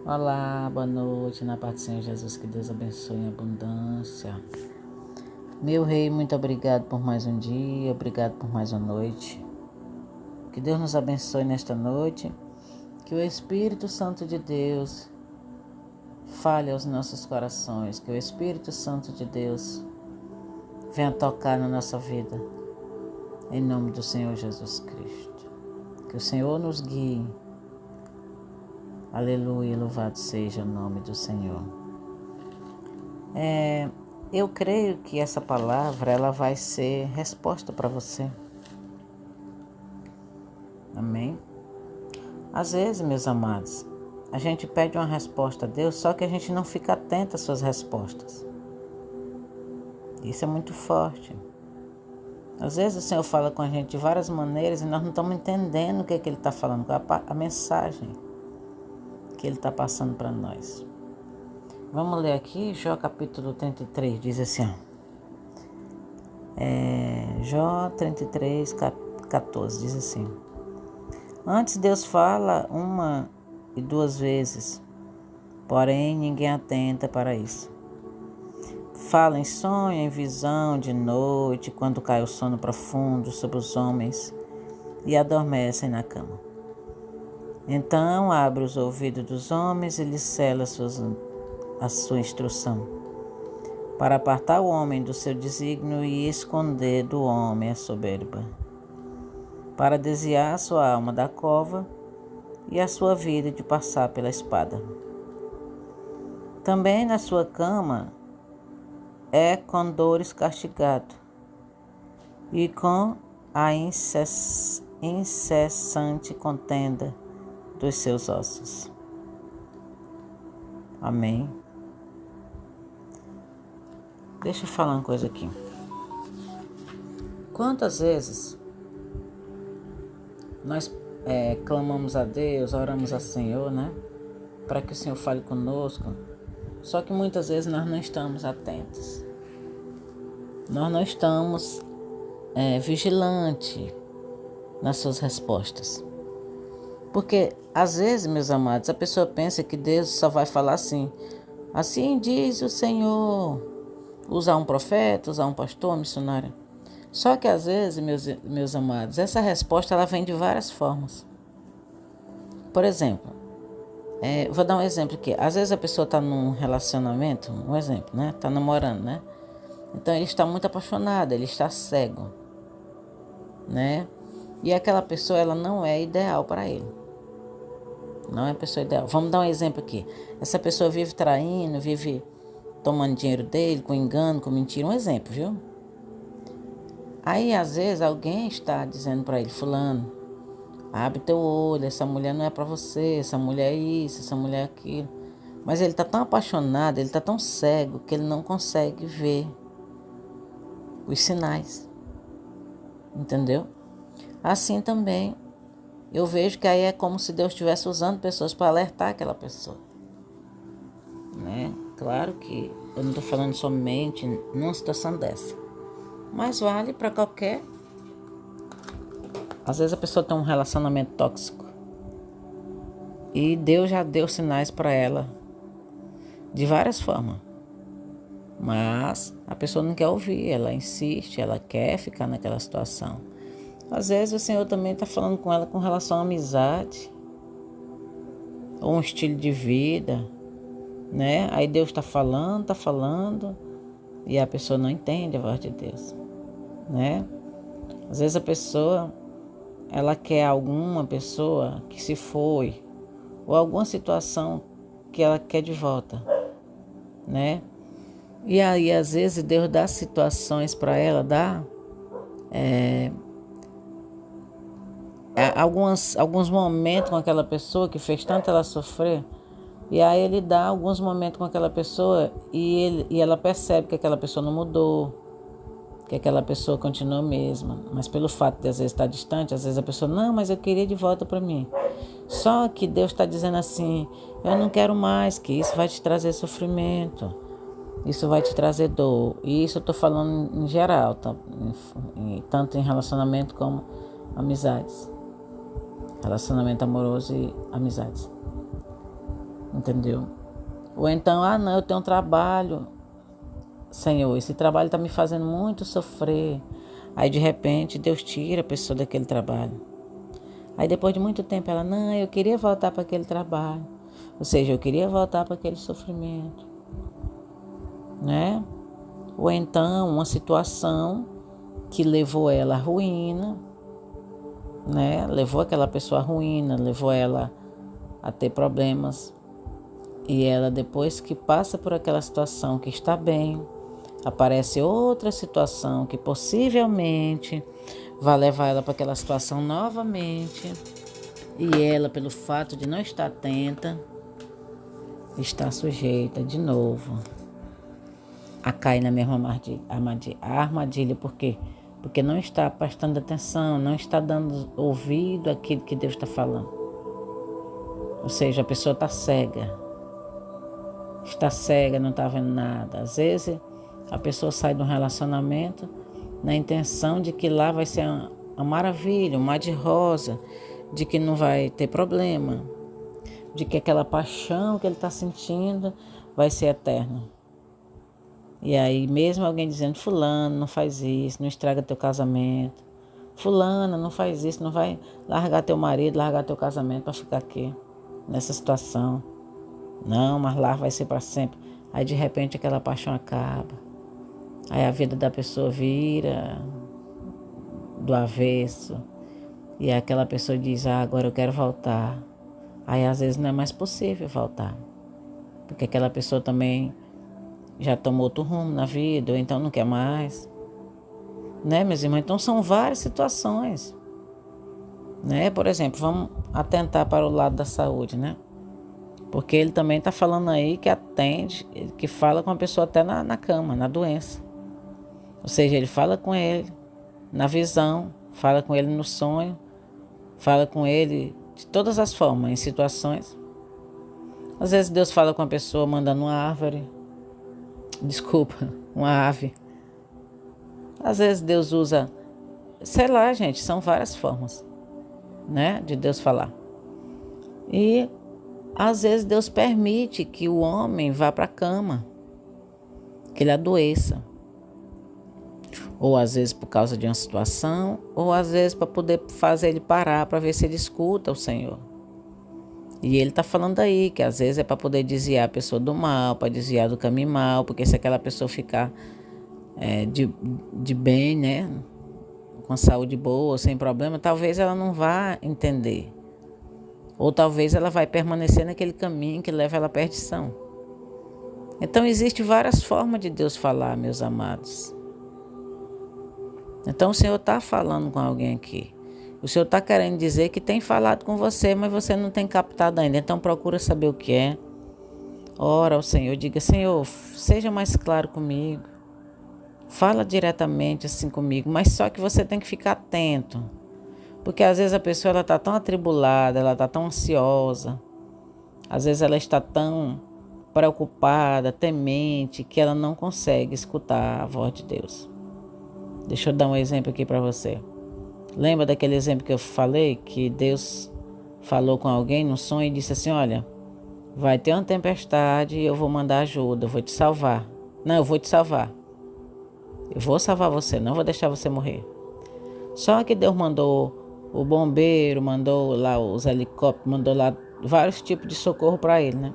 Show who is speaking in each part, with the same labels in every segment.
Speaker 1: Olá, boa noite, na paz do Senhor Jesus, que Deus abençoe em abundância. Meu Rei, muito obrigado por mais um dia, obrigado por mais uma noite. Que Deus nos abençoe nesta noite, que o Espírito Santo de Deus fale aos nossos corações, que o Espírito Santo de Deus venha tocar na nossa vida, em nome do Senhor Jesus Cristo. Que o Senhor nos guie. Aleluia, louvado seja o nome do Senhor. Eu creio que essa palavra ela vai ser resposta para você. Amém? Às vezes, meus amados, a gente pede uma resposta a Deus, só que a gente não fica atento às suas respostas. Isso é muito forte. Às vezes o Senhor fala com a gente de várias maneiras e nós não estamos entendendo o que Ele está falando, a mensagem que Ele está passando para nós. Vamos ler aqui, Jó capítulo 33, diz assim, Jó 33, 14, diz assim: Antes Deus fala uma e duas vezes, porém ninguém atenta para isso. Fala em sonho, em visão, de noite, quando cai o sono profundo sobre os homens e adormecem na cama. Então abre os ouvidos dos homens e lhes cela a sua instrução, para apartar o homem do seu desígnio e esconder do homem a soberba, para desviar a sua alma da cova e a sua vida de passar pela espada. Também na sua cama é com dores castigado, e com a incessante contenda dos seus ossos. Amém. Deixa eu falar uma coisa aqui. Quantas vezes nós clamamos a Deus, oramos ao Senhor, né? Para que o Senhor fale conosco. Só que muitas vezes nós não estamos atentos. Nós não estamos vigilantes nas suas respostas. Porque, às vezes, meus amados, a pessoa pensa que Deus só vai falar assim diz o Senhor, usar um profeta, usar um pastor, um missionário. Só que, às vezes, meus amados, essa resposta ela vem de várias formas. Por exemplo, vou dar um exemplo aqui. Às vezes a pessoa está num relacionamento, um exemplo, né? Está namorando, né? Então ele está muito apaixonado, ele está cego, né? E aquela pessoa, ela não é ideal para ele. Não é a pessoa ideal. Vamos dar um exemplo aqui. Essa pessoa vive traindo, vive tomando dinheiro dele, com engano, com mentira. Um exemplo, viu? Aí, às vezes, alguém está dizendo para ele, fulano, abre teu olho, essa mulher não é para você, essa mulher é isso, essa mulher é aquilo. Mas ele está tão apaixonado, ele está tão cego, que ele não consegue ver os sinais. Entendeu? Assim também, eu vejo que aí é como se Deus estivesse usando pessoas para alertar aquela pessoa. Né? Claro que eu não estou falando somente numa situação dessa. Mas vale para qualquer. Às vezes a pessoa tem um relacionamento tóxico. E Deus já deu sinais para ela. De várias formas. Mas a pessoa não quer ouvir. Ela insiste, ela quer ficar naquela situação. Às vezes o Senhor também está falando com ela com relação à amizade. Ou um estilo de vida. Né? Aí Deus está falando. E a pessoa não entende a voz de Deus. Né? Às vezes a pessoa, ela quer alguma pessoa que se foi. Ou alguma situação que ela quer de volta. Né? E aí às vezes Deus dá situações para ela, dá alguns momentos com aquela pessoa que fez tanto ela sofrer, e aí ele dá alguns momentos com aquela pessoa e ela percebe que aquela pessoa não mudou, que aquela pessoa continua a mesma, mas pelo fato de às vezes estar distante, às vezes a pessoa, não, mas eu queria de volta para mim. Só que Deus está dizendo assim, eu não quero mais, que isso vai te trazer sofrimento, isso vai te trazer dor. E isso eu estou falando em geral, tá? Tanto em relacionamento como amizades. Relacionamento amoroso e amizades. entendeu? Ou então, não, eu tenho um trabalho, Senhor, esse trabalho está me fazendo muito sofrer. Aí de repente Deus tira a pessoa daquele trabalho. Aí depois de muito tempo ela, não, eu queria voltar para aquele trabalho. Ou seja, eu queria voltar para aquele sofrimento, né? Ou então uma situação que levou ela à ruína, né? Levou aquela pessoa à ruína, levou ela a ter problemas. E ela, depois que passa por aquela situação que está bem, aparece outra situação que possivelmente vai levar ela para aquela situação novamente. E ela, pelo fato de não estar atenta, está sujeita de novo a cair na mesma armadilha. Por quê? Porque não está prestando atenção, não está dando ouvido àquilo que Deus está falando. Ou seja, a pessoa está cega. Está cega, não está vendo nada. Às vezes a pessoa sai de um relacionamento na intenção de que lá vai ser uma maravilha, um mar de rosa, de que não vai ter problema, de que aquela paixão que ele está sentindo vai ser eterna. E aí mesmo alguém dizendo, fulano, não faz isso, não estraga teu casamento. Fulana, não faz isso, não vai largar teu marido, largar teu casamento para ficar aqui, nessa situação. Não, mas lá vai ser para sempre. Aí de repente aquela paixão acaba. Aí a vida da pessoa vira do avesso. E aquela pessoa diz, agora eu quero voltar. Aí às vezes não é mais possível voltar. Porque aquela pessoa também já tomou outro rumo na vida, ou então não quer mais. Né, meus irmãos? Então são várias situações. Né? Por exemplo, vamos atentar para o lado da saúde, né? Porque ele também está falando aí que atende, que fala com a pessoa até na cama, na doença. Ou seja, ele fala com ele na visão, fala com ele no sonho, fala com ele de todas as formas, em situações. Às vezes Deus fala com a pessoa mandando uma ave. Às vezes Deus usa, sei lá, gente, são várias formas, né, de Deus falar. E às vezes Deus permite que o homem vá para a cama, que ele adoeça. Ou às vezes por causa de uma situação, ou às vezes para poder fazer ele parar, para ver se ele escuta o Senhor. E ele está falando aí que às vezes é para poder desviar a pessoa do mal, para desviar do caminho mal, porque se aquela pessoa ficar de bem, né, com saúde boa, sem problema, talvez ela não vá entender. Ou talvez ela vai permanecer naquele caminho que leva ela à perdição. Então existem várias formas de Deus falar, meus amados. Então o Senhor está falando com alguém aqui. O Senhor está querendo dizer que tem falado com você, mas você não tem captado ainda. Então procura saber o que é. Ora ao Senhor, diga, Senhor, seja mais claro comigo. Fala diretamente assim comigo, mas só que você tem que ficar atento. Porque às vezes a pessoa está tão atribulada, ela está tão ansiosa. Às vezes ela está tão preocupada, temente, que ela não consegue escutar a voz de Deus. Deixa eu dar um exemplo aqui para você. Lembra daquele exemplo que eu falei? Que Deus falou com alguém no sonho e disse assim, olha, vai ter uma tempestade e eu vou mandar ajuda, eu vou te salvar. Não, eu vou te salvar. Eu vou salvar você, não vou deixar você morrer. Só que Deus mandou o bombeiro, mandou lá os helicópteros, mandou lá vários tipos de socorro para ele, né?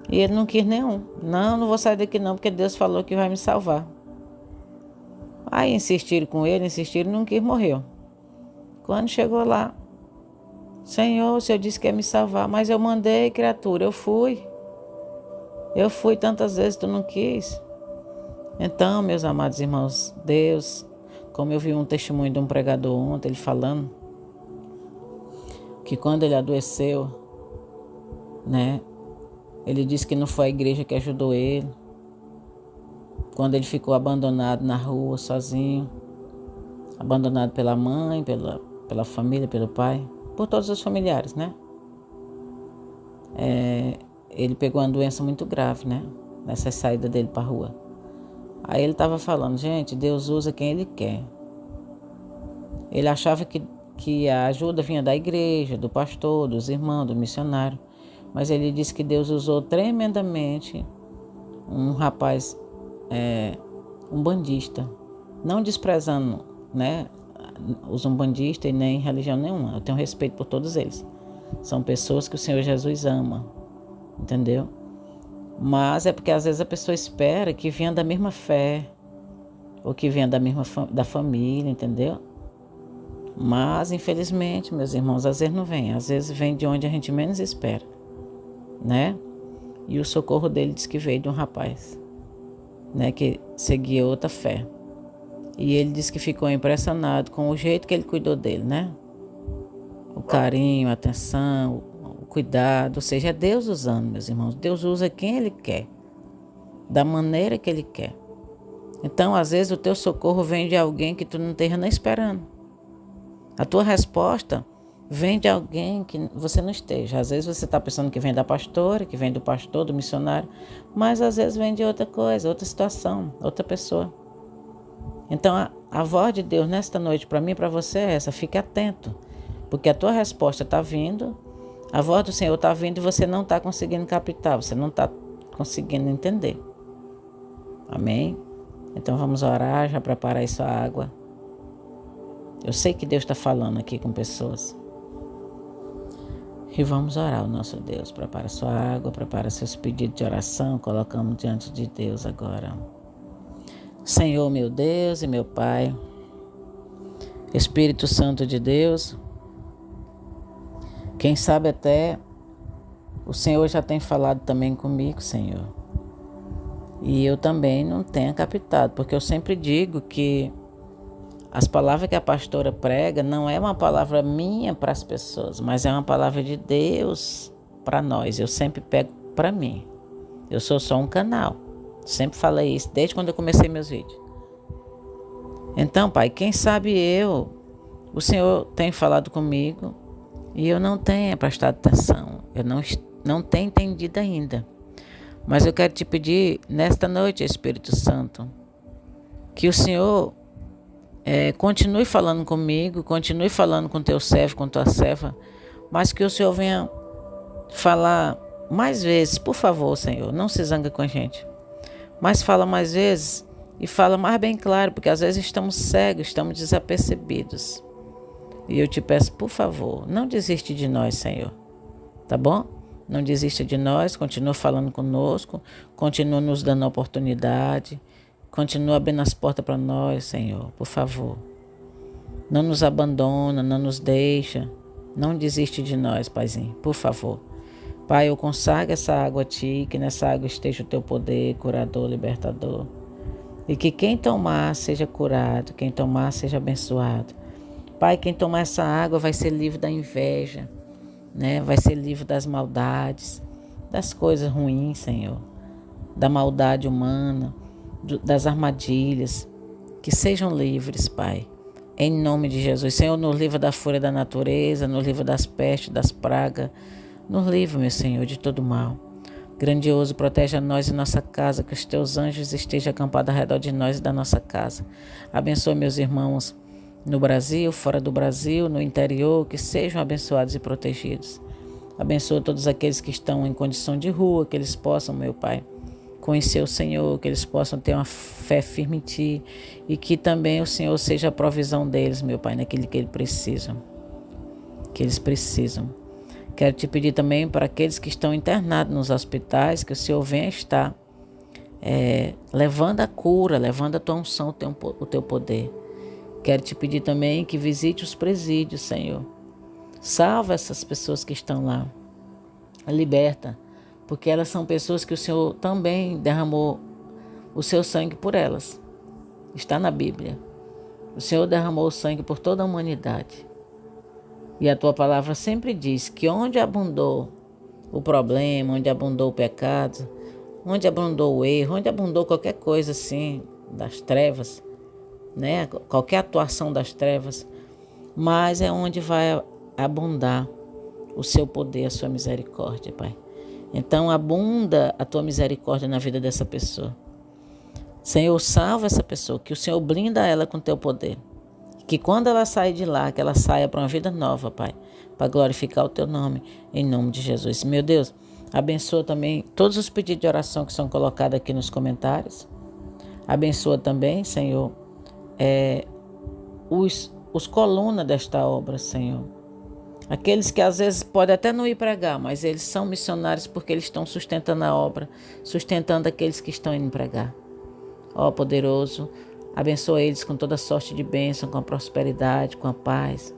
Speaker 1: E ele não quis nenhum. Não vou sair daqui não, porque Deus falou que vai me salvar. Aí insistiram com ele, não quis, morreu. Quando chegou lá, Senhor, o Senhor disse que ia me salvar, mas eu mandei, criatura, eu fui. Eu fui tantas vezes, tu não quis. Então, meus amados irmãos, Deus, como eu vi um testemunho de um pregador ontem, ele falando que quando ele adoeceu, né, ele disse que não foi a igreja que ajudou ele. Quando ele ficou abandonado na rua, sozinho, abandonado pela mãe, pela família, pelo pai, por todos os familiares, né? Ele pegou uma doença muito grave, né? Nessa saída dele para a rua. Aí ele estava falando, gente, Deus usa quem Ele quer. Ele achava que a ajuda vinha da igreja, do pastor, dos irmãos, do missionário. mas ele disse que Deus usou tremendamente um rapaz, um bandista, não desprezando, né, os umbandistas e nem religião nenhuma. Eu tenho respeito por todos eles. São pessoas que o Senhor Jesus ama, entendeu? Mas é porque às vezes a pessoa espera que venha da mesma fé, ou que venha da família, entendeu? Mas, infelizmente, meus irmãos, às vezes não vem. Às vezes vem de onde a gente menos espera, né? E o socorro dele diz que veio de um rapaz, né, que seguia outra fé. E ele disse que ficou impressionado com o jeito que ele cuidou dele, né? O carinho, a atenção, o cuidado. Ou seja, é Deus usando, meus irmãos. Deus usa quem Ele quer, da maneira que Ele quer. Então, às vezes, o teu socorro vem de alguém que tu não esteja nem esperando. A tua resposta vem de alguém que você não esteja. Às vezes você está pensando que vem da pastora, que vem do pastor, do missionário, mas às vezes vem de outra coisa, outra situação, outra pessoa. Então a voz de Deus nesta noite para mim e para você é essa: fique atento, porque a tua resposta está vindo, a voz do Senhor está vindo e você não está conseguindo captar, você não está conseguindo entender. Amém? Então vamos orar, já preparar aí sua água. Eu sei que Deus está falando aqui com pessoas. E vamos orar ao nosso Deus. Prepara sua água, prepara seus pedidos de oração, colocamos diante de Deus agora. Senhor, meu Deus e meu Pai, Espírito Santo de Deus, quem sabe até o Senhor já tem falado também comigo, Senhor. E eu também não tenho captado, porque eu sempre digo que as palavras que a pastora prega não é uma palavra minha para as pessoas, mas é uma palavra de Deus para nós. Eu sempre pego para mim. Eu sou só um canal. Sempre falei isso desde quando eu comecei meus vídeos. Então, Pai, quem sabe o Senhor tem falado comigo e eu não tenho prestado atenção. Eu não tenho entendido ainda. Mas eu quero te pedir nesta noite, Espírito Santo, que o Senhor continue falando comigo, continue falando com teu servo, com tua serva, mas que o Senhor venha falar mais vezes, por favor, Senhor, não se zanga com a gente, mas fala mais vezes e fala mais bem claro, porque às vezes estamos cegos, estamos desapercebidos. E eu te peço, por favor, não desiste de nós, Senhor, tá bom? Não desista de nós, continua falando conosco, continua nos dando a oportunidade, continua abrindo as portas para nós, Senhor, por favor. Não nos abandona, não nos deixa, não desiste de nós, Paizinho, por favor. Pai, eu consagro essa água a Ti, que nessa água esteja o Teu poder, curador, libertador. E que quem tomar seja curado, quem tomar seja abençoado. Pai, quem tomar essa água vai ser livre da inveja, né? Vai ser livre das maldades, das coisas ruins, Senhor, da maldade humana, das armadilhas, que sejam livres, Pai, em nome de Jesus. Senhor, nos livra da fúria da natureza, nos livra das pestes, das pragas, nos livra, meu Senhor, de todo mal. Grandioso, protege a nós e nossa casa, que os teus anjos estejam acampados ao redor de nós e da nossa casa. Abençoa meus irmãos no Brasil, fora do Brasil, no interior, que sejam abençoados e protegidos. Abençoa todos aqueles que estão em condição de rua, que eles possam, meu Pai, conhecer o Senhor, que eles possam ter uma fé firme em Ti e que também o Senhor seja a provisão deles, meu Pai, naquilo que eles precisam. Quero te pedir também para aqueles que estão internados nos hospitais, que o Senhor venha estar levando a cura, levando a Tua unção, o Teu poder. Quero te pedir também que visite os presídios, Senhor. Salva essas pessoas que estão lá. Liberta, porque elas são pessoas que o Senhor também derramou o seu sangue por elas. Está na Bíblia. O Senhor derramou o sangue por toda a humanidade. E a Tua palavra sempre diz que onde abundou o problema, onde abundou o pecado, onde abundou o erro, onde abundou qualquer coisa assim das trevas, né? Qualquer atuação das trevas, mas é onde vai abundar o seu poder, a sua misericórdia, Pai. Então abunda a Tua misericórdia na vida dessa pessoa. Senhor, salva essa pessoa, que o Senhor blinda ela com Teu poder, que quando ela sair de lá, que ela saia para uma vida nova, Pai, para glorificar o Teu nome, em nome de Jesus. Meu Deus, abençoa também todos os pedidos de oração que são colocados aqui nos comentários. Abençoa também, Senhor, os colunas desta obra, Senhor. Aqueles que às vezes podem até não ir pregar, mas eles são missionários porque eles estão sustentando a obra, sustentando aqueles que estão indo pregar. Ó poderoso, abençoa eles com toda sorte de bênção, com a prosperidade, com a paz.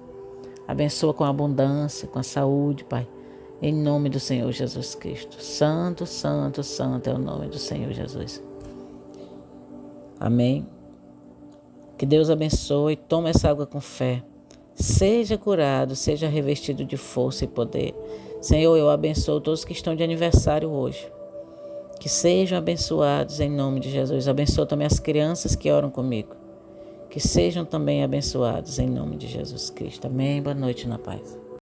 Speaker 1: Abençoa com a abundância, com a saúde, Pai. Em nome do Senhor Jesus Cristo. Santo, santo, santo é o nome do Senhor Jesus. Amém. Que Deus abençoe. Toma essa água com fé. Seja curado, seja revestido de força e poder. Senhor, eu abençoo todos que estão de aniversário hoje. Que sejam abençoados em nome de Jesus. Abençoa também as crianças que oram comigo. Que sejam também abençoados em nome de Jesus Cristo. Amém. Boa noite na paz.